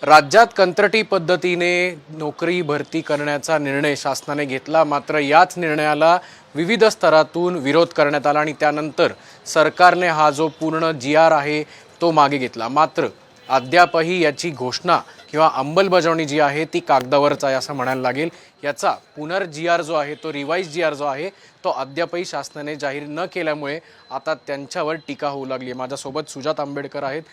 राज्यात कंत्राटी पद्धतीने नोकरी भरती करण्याचा निर्णय शासनाने घेतला, मात्र याच निर्णयाला विविध स्तरातून विरोध करण्यात आला आणि त्यानंतर सरकारने हा जो पूर्ण जी.आर. आहे तो मागे घेतला। मात्र अद्यापही याची घोषणा किंवा अंमलबजावणी जी आहे ती कागदावरच आहे असं म्हणायला लागेल। याचा जी.आर. जो आहे तो रिवाइज जी.आर. जो आहे तो अद्यापही शासनाने जाहीर न केल्यामुळे आता त्यांच्यावर टीका होऊ लागली आहे। माझ्यासोबत सुजात आंबेडकर आहेत।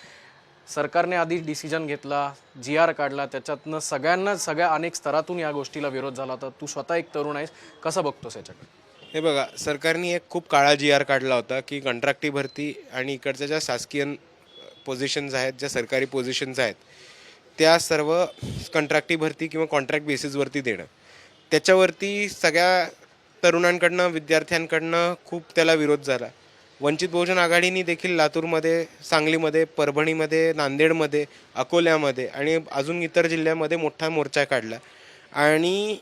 सरकारने आधी डिसिजन घेतला, जी.आर. काढला, त्याच्यातनं सगळ्या अनेक स्तरातून या गोष्टीला विरोध झाला। तर तू स्वतः एक तरुण आहेस, कसं बघतोस याच्याकडे? हे बघा, सरकारने एक खूप काळा जी.आर. काढला होता की कॉन्ट्रॅक्टी भरती आणि इकडच्या ज्या शासकीय पोझिशन्स आहेत, ज्या सरकारी पोझिशन्स आहेत, त्या सर्व कॉन्ट्रॅक्टी भरती किंवा कॉन्ट्रॅक्ट बेसिसवरती देणं। त्याच्यावरती सगळ्या तरुणांकडनं, विद्यार्थ्यांकडनं खूप त्याला विरोध झाला। वंचित बहुजन आघाडीने देखील लातूरमध्ये, सांगलीमध्ये, परभणीमध्ये, नांदेडमध्ये, अकोल्यामध्ये आणि अजून इतर जिल्ह्यामध्ये मोठा मोर्चा काढला आणि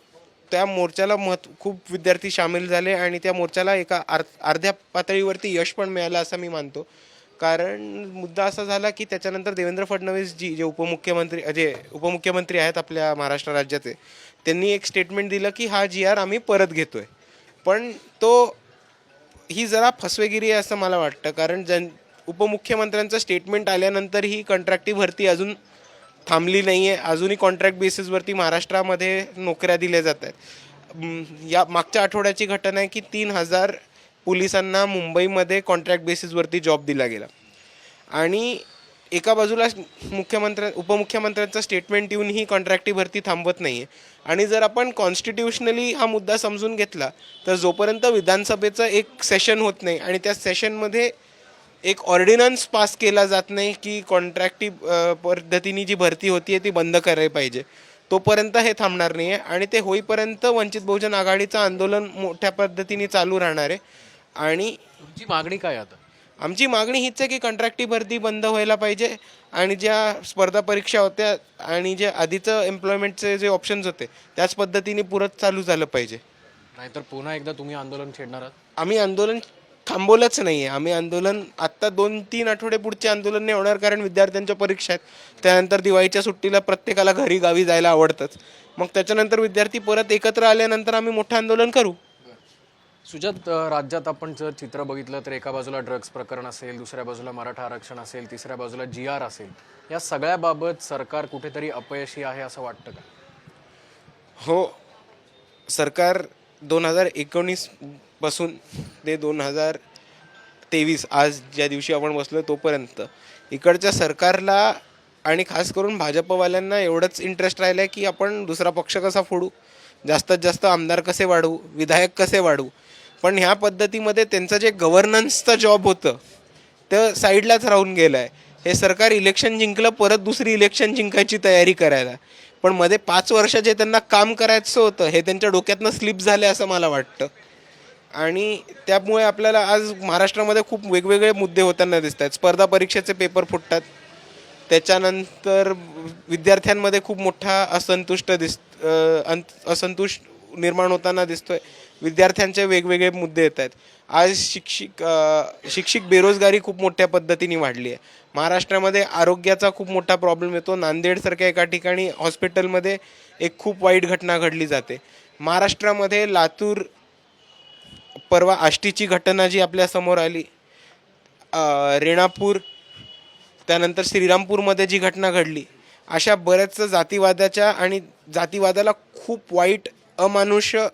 त्या मोर्चाला खूप विद्यार्थी सामील झाले आणि त्या मोर्चाला एका अर्ध्या पातळीवरती यश पण मिळालं असं मी मानतो। कारण मुद्दा असा झाला की त्याच्यानंतर देवेंद्र फडणवीस जी जे उपमुख्यमंत्री आहेत आपल्या महाराष्ट्र राज्याचे, त्यांनी एक स्टेटमेंट दिलं की हा जी.आर. आम्ही परत घेतोय। पण ही जरा फसवेगिरी आहे असं मला वाटतं, कारण उपमुख्यमंत्र्यांचं स्टेटमेंट आल्यानंतर ही कॉन्ट्रॅक्टी भरती अजून थांबली नाही आहे। अजूनही कॉन्ट्रॅक्ट बेसिसवरती महाराष्ट्रामध्ये नोकऱ्या दिल्या जात आहेत। या मागच्या आठवड्याची घटना आहे की 3,000 पोलिसांना मुंबईमध्ये कॉन्ट्रॅक्ट बेसिसवरती जॉब दिला गेला आणि एका बाजूला उपमुख्यमंत्र्यांचं स्टेटमेंट येऊन ही कॉन्ट्रॅक्टी भरती थांबवत नाही आहे। आणि जर आपण कॉन्स्टिट्यूशनली हा मुद्दा समजून घेतला तर जोपर्यंत विधानसभेचं एक सेशन होत नाही आणि त्या सेशनमध्ये एक ऑर्डिनन्स पास केला जात नाही की कॉन्ट्रॅक्टी पद्धतीने जी भरती होती आहे ती बंद करायला पाहिजे, तोपर्यंत हे थांबणार नाही आहे। आणि ते होईपर्यंत वंचित बहुजन आघाडीचं आंदोलन मोठ्या पद्धतीने चालू राहणार आहे। आणि तुमची मागणी काय आता? आमची मागणी हीच आहे की कॉन्ट्रॅक्टी भरती बंद व्हायला पाहिजे आणि ज्या स्पर्धा परीक्षा होत्या आणि जे आधीचं एम्प्लॉयमेंटचे जे ऑप्शन्स होते त्याच पद्धतीने पुरत चालू झालं पाहिजे। नाहीतर पुन्हा एकदा तुम्ही आंदोलन छेडणार आहात? आम्ही आंदोलन थांबवलंच नाही आहे। आम्ही आंदोलन आत्ता 2-3 आठवडे पुढचे आंदोलन नाही होणार, कारण विद्यार्थ्यांच्या परीक्षा आहेत। त्यानंतर दिवाळीच्या सुट्टीला प्रत्येकाला घरी गावी जायला आवडतंच। मग त्याच्यानंतर विद्यार्थी परत एकत्र आल्यानंतर आम्ही मोठं आंदोलन करू। सुजात, राज्यात आपण जर चित्र बघितलं तर एका बाजूला ड्रग्ज प्रकरण असेल, दुसऱ्या बाजूला मराठा आरक्षण असेल, तिसऱ्या बाजूला जी.आर. असेल, या सगळ्याबाबत सरकार कुठेतरी अपयशी आहे असं वाटतं का? हो, सरकार 2019 पासून ते 2023 आज ज्या दिवशी आपण बसलो तोपर्यंत इकडच्या सरकारला आणि खास करून भाजपवाल्यांना एवढंच इंटरेस्ट राहिलं आहे की आपण दुसरा पक्ष कसा फोडू, जास्तीत जास्त आमदार कसे वाढवू, विधायक कसे वाढवू। पण ह्या पद्धतीमध्ये त्यांचं जे गव्हर्नन्सचं जॉब होतं ते साईडलाच राहून गेलं आहे। हे सरकार इलेक्शन जिंकलं, परत दुसरी इलेक्शन जिंकायची तयारी करायला, पण मध्ये 5 वर्ष जे त्यांना काम करायचं होतं हे त्यांच्या डोक्यातनं स्लिप झाले असं मला वाटतं। आणि त्यामुळे आपल्याला आज महाराष्ट्रामध्ये खूप वेगवेगळे मुद्दे होताना दिसत आहेत। स्पर्धा परीक्षेचे पेपर फुटतात, त्याच्यानंतर विद्यार्थ्यांमध्ये खूप मोठा असंतोष निर्माण होताना दिसतोय। विद्यार्थ्यांचे वेगवेगळे मुद्दे येत आहेत। आज शिक्षिक बेरोजगारी खूप मोठ्या पद्धतीने वाढली आहे। महाराष्ट्रामध्ये आरोग्याचा खूप मोठा प्रॉब्लेम येतो। नांदेडसारख्या एका ठिकाणी हॉस्पिटलमध्ये एक खूप वाईट घटना घडली जाते। महाराष्ट्रामध्ये लातूर, परवा आष्टीची घटना जी आपल्या समोर आली, रेणापूर, त्यानंतर श्रीरामपूरमध्ये जी घटना घडली, अशा बऱ्याच जातीवादाला खूप वाईट, अमानुष्य,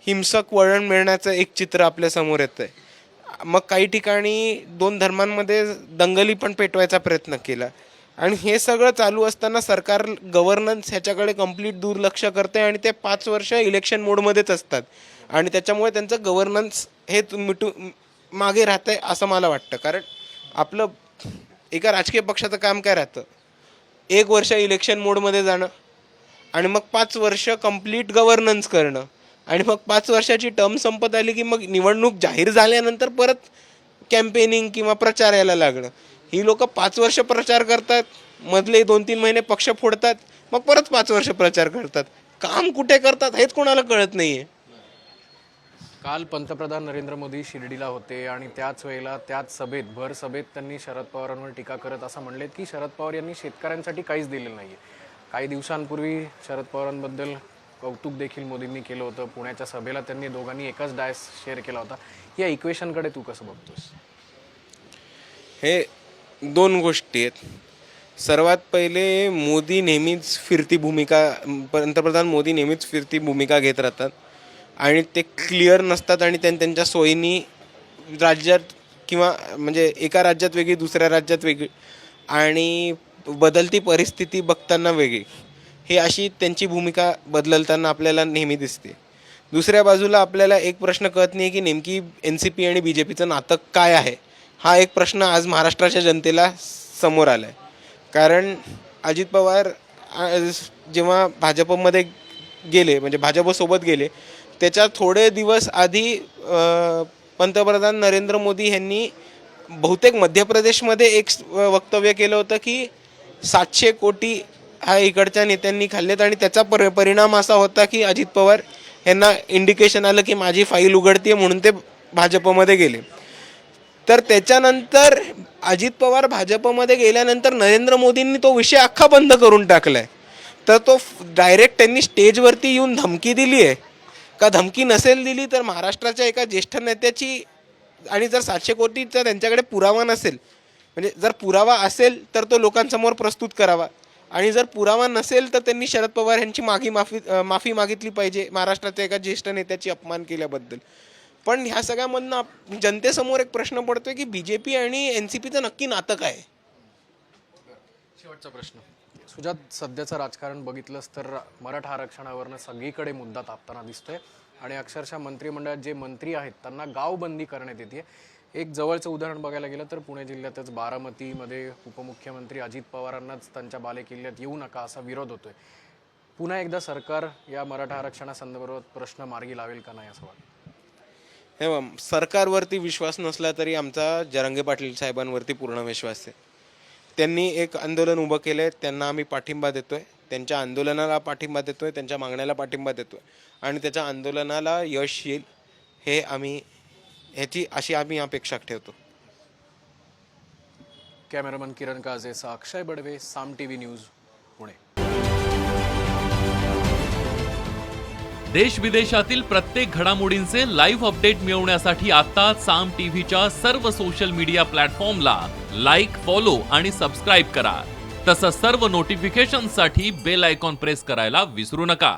हिंसक वळण मिळण्याचं एक चित्र आपल्या समोर येतं आहे। मग काही ठिकाणी 2 धर्मांमध्ये दंगली पण पेटवायचा प्रयत्न केला आणि हे सगळं चालू असताना सरकार गव्हर्नन्स ह्याच्याकडे कंप्लीट दुर्लक्ष करते आणि ते 5 वर्ष इलेक्शन मोडमध्येच असतात आणि त्याच्यामुळे त्यांचं गव्हर्नन्स हे मागे राहतं आहे असं मला वाटतं। कारण आपलं एका राजकीय पक्षाचं काम काय राहतं, 1 वर्ष इलेक्शन मोडमध्ये जाणं आणि मग 5 वर्ष कंप्लीट गव्हर्नन्स करणं आणि मग 5 वर्षाची टर्म संपत आली की मग निवडणूक जाहीर झाल्यानंतर परत कॅम्पेनिंग किंवा प्रचार यायला लागणं। ही लोक 5 वर्ष प्रचार करतात, मधले 2-3 महिने पक्ष फोडतात, मग परत 5 वर्ष प्रचार करतात। काम कुठे करतात हेच कोणाला कळत नाही आहे। काल पंतप्रधान नरेंद्र मोदी शिर्डीला होते आणि त्याच वेळेला त्याच सभेत भर सभेत त्यांनी शरद पवारांवर टीका करत असं म्हणलेत की शरद पवार यांनी शेतकऱ्यांसाठी काहीच दिलेलं नाही आहे. काही दिवसांपूर्वी शरद पवारांबद्दल कौतुक देखील मोदींनी केलं होतं. पुण्याच्या सभेला त्यांनी दोघांनी एकाच डायस शेअर केला होता. या इक्वेशनकडे तू कसं बघतोस? हे दोन गोष्टी आहेत. सर्वात पहिले मोदी नेहमीच फिरती भूमिका पंतप्रधान मोदी नेहमीच फिरती भूमिका घेत राहतात आणि ते क्लिअर नसतात आणि त्यांच्या सोयीनी राज्यात किंवा म्हणजे एका राज्यात वेगळी दुसऱ्या राज्यात वेगळी आणि बदलती परिस्थिती बघताना वेगळी, हे अशी त्यांची भूमिका बदलताना आपल्याला नेहमी दिसते. दुसऱ्या बाजूला आपल्याला एक प्रश्न कळत नाही की नेमकी NCP आणि BJPचं नातं काय आहे. हा एक प्रश्न आज महाराष्ट्राच्या जनतेला समोर आला आहे. कारण अजित पवार जेव्हा भाजपमध्ये गेले म्हणजे भाजपसोबत गेले त्याच्या थोडे दिवस आधी पंतप्रधान नरेंद्र मोदी यांनी बहुतेक मध्य प्रदेशमध्ये एक वक्तव्य केलं होतं की 700 कोटी हा इकडच्या नेत्यांनी खाल्लेत आणि त्याचा परिणाम असा होता की अजित पवार यांना इंडिकेशन आलं की माझी फाईल उघडते म्हणून ते भाजपमध्ये गेले. तर त्याच्यानंतर अजित पवार भाजपमध्ये गेल्यानंतर नरेंद्र मोदींनी तो विषय अख्खा बंद करून टाकला आहे. तर तो डायरेक्ट त्यांनी स्टेजवरती येऊन धमकी दिली आहे का धमकी नसेल दिली तर महाराष्ट्राच्या एका ज्येष्ठ नेत्याची आणि जर 700 कोटीचा त्यांच्याकडे पुरावा नसेल म्हणजे जर पुरावा असेल तर तो लोकांसमोर प्रस्तुत करावा आणि जर पुरावा नसेल तर त्यांनी शरद पवार यांची माफी मागितली पाहिजे महाराष्ट्राच्या एका ज्येष्ठ नेत्याची अपमान केल्याबद्दल. पण ह्या सगळ्यामधनं जनतेसमोर एक प्रश्न पडतोय की BJP आणि NCPचं नक्की नातं काय? शेवटचा प्रश्न सुजात, सध्याचं राजकारण बघितलंस तर मराठा आरक्षणावरनं सगळीकडे मुद्दा तापताना दिसतोय आणि अक्षरशः मंत्रिमंडळात जे मंत्री आहेत त्यांना गावबंदी करण्यात येते. एक जवळचं उदाहरण बघायला गेलं तर पुणे जिल्ह्यातच बारामतीमध्ये उपमुख्यमंत्री अजित पवारांनाच त्यांच्या बालेकिल्ल्यात येऊ नका असा विरोध होतोय. पुन्हा एकदा सरकार या मराठा आरक्षणासंदर्भात प्रश्न मार्गी लावेल का नाही असं वाटतं? हे सरकारवरती विश्वास नसला तरी आमचा जरांगे पाटील साहेबांवरती पूर्ण विश्वास आहे. त्यांनी एक आंदोलन उभं केलं आहे, त्यांना आम्ही पाठिंबा देतोय, त्यांच्या आंदोलनाला पाठिंबा देतोय, त्यांच्या मागण्याला पाठिंबा देतोय आणि त्याच्या आंदोलनाला यश येईल हे अशी आम्ही अपेक्षा ठेवतो. कॅमेरामन किरण काजेचा अक्षय बडवे, साम TV न्यूज, पुणे. देश विदेशातील प्रत्येक घडामोडींचे लाईव्ह अपडेट मिळवण्यासाठी आता साम टीव्हीच्या सर्व सोशल मीडिया प्लॅटफॉर्मला लाईक, फॉलो आणि सबस्क्राईब करा. तसंच सर्व नोटिफिकेशनसाठी बेल आयकॉन प्रेस करायला विसरू नका.